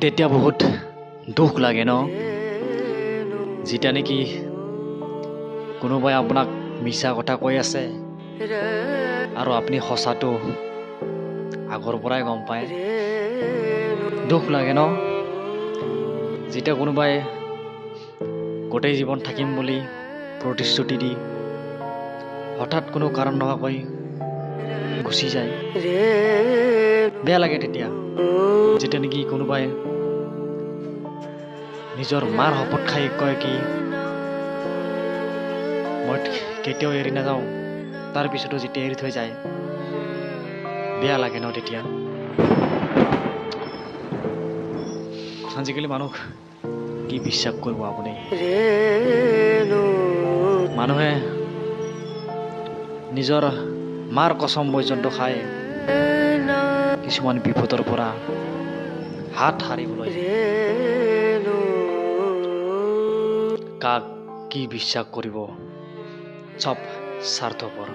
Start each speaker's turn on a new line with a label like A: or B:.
A: তেতিয়া বহুত দুখ লাগে ন, যেতিয়া নেকি কোনোবাই আপোনাক মিছা কথা কৈ আছে আৰু আপুনি সঁচাটো আগৰ পৰাই গম পায়। দুখ লাগে ন, যেতিয়া কোনোবাই গোটেই জীৱন থাকিম বুলি প্ৰতিশ্ৰুতি দি হঠাৎ কোনো কাৰণ নোহোৱাকৈ গুচি যায়। বেয়া লাগে তেতিয়া, যেতিয়া নেকি কোনোবাই নিজৰ মাৰ শপত খাই কয় কি মই কেতিয়াও এৰি নাযাওঁ, তাৰ পিছতো যেতিয়া এৰি থৈ যায় বেয়া লাগে ন তেতিয়া। আজিকালি মানুহ কি বিশ্বাস কৰিব আপুনি? মানুহে নিজৰ মাৰ কচম পৰ্যন্ত খাই কিছুমান বিপদৰ পৰা হাত সাৰিবলৈ কাক কি বিশ্বাস কৰিব? চব স্বাৰ্থপৰ।